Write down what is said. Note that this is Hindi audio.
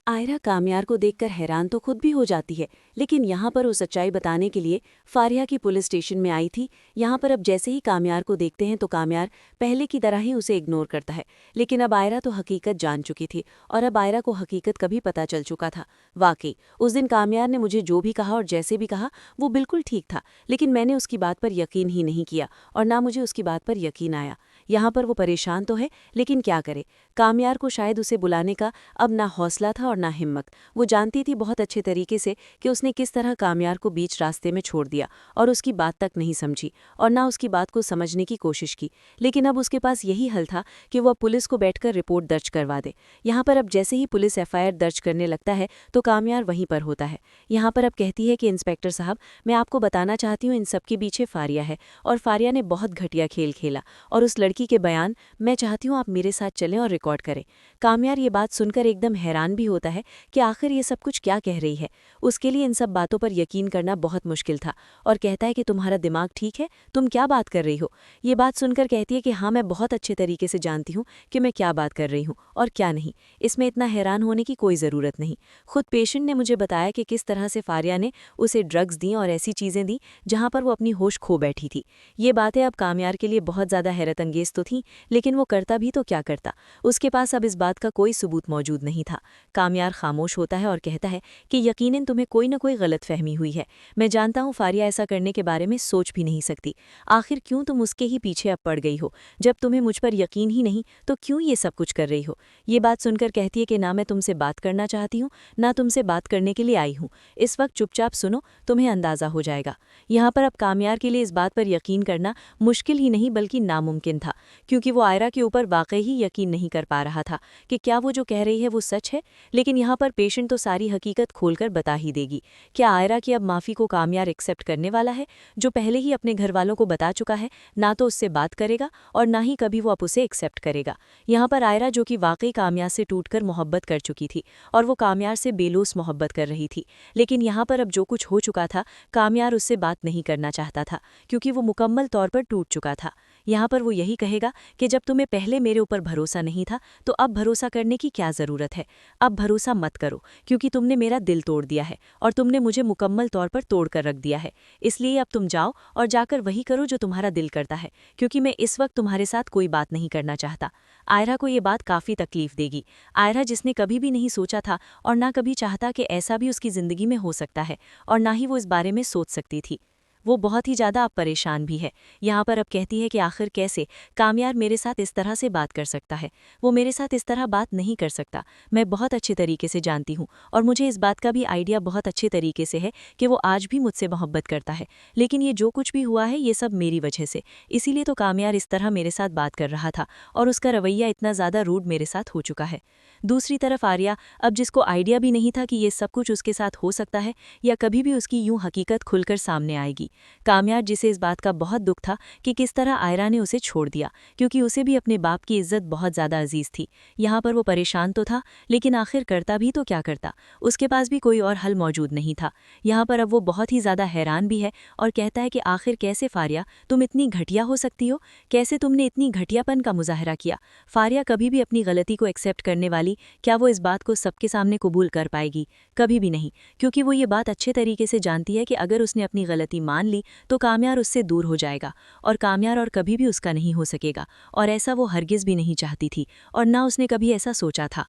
आयरा कामयार को देखकर हैरान तो खुद भी हो जाती है, लेकिन यहाँ पर वो सच्चाई बताने के लिए फारिया की पुलिस स्टेशन में आई थी। यहाँ पर अब जैसे ही कामयार को देखते हैं तो कामयार पहले की तरह ही उसे इग्नोर करता है। लेकिन अब आयरा तो हकीकत जान चुकी थी और अब आयरा को हकीकत कभी पता चल चुका था। वाकई उस दिन कामयार ने मुझे जो भी कहा और जैसे भी कहा वो बिल्कुल ठीक था, लेकिन मैंने उसकी बात पर यकीन ही नहीं किया और ना मुझे उसकी बात पर यकीन आया। यहाँ पर वो परेशान तो है, लेकिन क्या करे। कामयार को शायद उसे बुलाने का अब ना हौसला था और ना हिम्मत। वो जानती थी बहुत अच्छे तरीके से कि उसने किस तरह कामयार को बीच रास्ते में छोड़ दिया और उसकी बात तक नहीं समझी और ना उसकी बात को समझने की कोशिश की। लेकिन अब उसके पास यही हल था कि वह पुलिस को बैठकर रिपोर्ट दर्ज करवा दे। यहाँ पर अब जैसे ही पुलिस एफआईआर दर्ज करने लगता है तो कामयार वहीं पर होता है। यहाँ पर अब कहती है कि इंस्पेक्टर साहब, मैं आपको बताना चाहती हूँ इन सब के पीछे फारिया है और फारिया ने बहुत घटिया खेल खेला और उस लड़की के बयान मैं चाहती हूँ आप मेरे साथ चलें और रिकॉर्ड करें। कामयार ये बात सुनकर एकदम हैरान भी होता है कि आखिर ये सब कुछ क्या कह रही है। उसके लिए इन सब बातों पर यकीन करना बहुत मुश्किल था और कहता है कि तुम्हारा दिमाग ठीक है, तुम क्या बात कर रही हो। ये बात सुनकर कहती है कि हाँ, मैं बहुत अच्छे तरीके से जानती हूँ कि मैं क्या बात कर रही हूँ और क्या नहीं। इसमें इतना हैरान होने की कोई ज़रूरत नहीं। खुद पेशेंट ने मुझे बताया कि किस तरह से फारिया ने उसे ड्रग्स दी और ऐसी चीज़ें दी जहाँ पर वो अपनी होश खो बैठी थी। ये बातें अब कामयार के लिए बहुत ज़्यादा हैरत अंगेज तो थीं, लेकिन वो करता भी तो क्या करता। उसके पास अब इस बात का कोई सबूत मौजूद नहीं था। कामयार खामोश होता है और कहता है कि यकीनन तुम्हें कोई न कोई गलतफहमी हुई है। मैं जानता हूँ फारिया ऐसा करने के बारे में सोच भी नहीं सकती। आखिर क्यों तुम उसके ही पीछे अब पड़ गई हो? जब तुम्हें मुझ पर यकीन ही नहीं तो क्यों ये सब कुछ कर रही हो? ये बात सुनकर कहती है कि ना मैं तुमसे बात करना चाहती हूँ, ना तुमसे बात करने के लिए आई हूँ। इस वक्त चुपचाप सुनो, तुम्हें अंदाज़ा हो जाएगा। यहाँ पर अब कामयार के लिए इस बात पर यकीन करना मुश्किल ही नहीं बल्कि नामुमकिन था, क्योंकि वो आयरा के ऊपर वाकई ही यकीन नहीं कर पा रहा था कि क्या वो जो कह रही है वो सच है। लेकिन यहाँ पर पेशेंट तो सारी हकीकत खोलकर बता ही देगी। क्या आयरा की अब माफ़ी को कामयार एक्सेप्ट करने वाला है, जो पहले ही अपने घर वालों को बता चुका है? ना तो उससे बात करेगा और ना ही कभी वो अब उसे एक्सेप्ट करेगा। यहाँ पर आयरा, जो कि वाकई कामयार से टूटकर मोहब्बत कर चुकी थी और वो कामयार से बेलौस मोहब्बत कर रही थी, लेकिन यहाँ पर अब जो कुछ हो चुका था कामयार उससे बात नहीं करना चाहता था, क्योंकि वो मुकम्मल तौर पर टूट चुका था। यहाँ पर वो यही कहेगा कि जब तुम्हें पहले मेरे ऊपर भरोसा नहीं था तो अब भरोसा करने की क्या ज़रूरत है। अब भरोसा मत करो, क्योंकि तुमने मेरा दिल तोड़ दिया है और तुमने मुझे मुकम्मल तौर पर तोड़ कर रख दिया है। इसलिए अब तुम जाओ और जाकर वही करो जो तुम्हारा दिल करता है, क्योंकि मैं इस वक्त तुम्हारे साथ कोई बात नहीं करना चाहता। आयरा को ये बात काफ़ी तकलीफ देगी। आयरा, जिसने कभी भी नहीं सोचा था और ना कभी चाहता कि ऐसा भी उसकी ज़िंदगी में हो सकता है और ना ही वो इस बारे में सोच सकती थी, वो बहुत ही ज़्यादा अब परेशान भी है। यहाँ पर अब कहती है कि आखिर कैसे कामयार मेरे साथ इस तरह से बात कर सकता है। वो मेरे साथ इस तरह बात नहीं कर सकता। मैं बहुत अच्छे तरीके से जानती हूँ और मुझे इस बात का भी आइडिया बहुत अच्छे तरीके से है कि वो आज भी मुझसे मोहब्बत करता है, लेकिन ये जो कुछ भी हुआ है ये सब मेरी वजह से। इसीलिए तो कामयार इस तरह मेरे साथ बात कर रहा था और उसका रवैया इतना ज़्यादा रूड मेरे साथ हो चुका है। दूसरी तरफ आर्या, अब जिसको आइडिया भी नहीं था कि ये सब कुछ उसके साथ हो सकता है या कभी भी उसकी यूं हकीकत खुलकर सामने आएगी। कामयार, जिसे इस बात का बहुत दुख था कि किस तरह आयरा ने उसे छोड़ दिया, क्योंकि उसे भी अपने बाप की इज्जत बहुत ज़्यादा अजीज थी। यहाँ पर वो परेशान तो था, लेकिन आखिर करता भी तो क्या करता। उसके पास भी कोई और हल मौजूद नहीं था। यहाँ पर अब वो बहुत ही ज़्यादा हैरान भी है और कहता है कि आखिर कैसे फारिया तुम इतनी घटिया हो सकती हो? कैसे तुमने इतनी घटियापन का मुजाहरा किया? फारिया कभी भी अपनी गलती को एक्सेप्ट करने वाली, क्या वो इस बात को सबके सामने कबूल कर पाएगी? कभी भी नहीं, क्योंकि वो ये बात अच्छे तरीके से जानती है कि अगर उसने अपनी गलती मान ली तो कामयार उससे दूर हो जाएगा और कामयार और कभी भी उसका नहीं हो सकेगा। और ऐसा वो हरगिज़ भी नहीं चाहती थी और ना उसने कभी ऐसा सोचा था।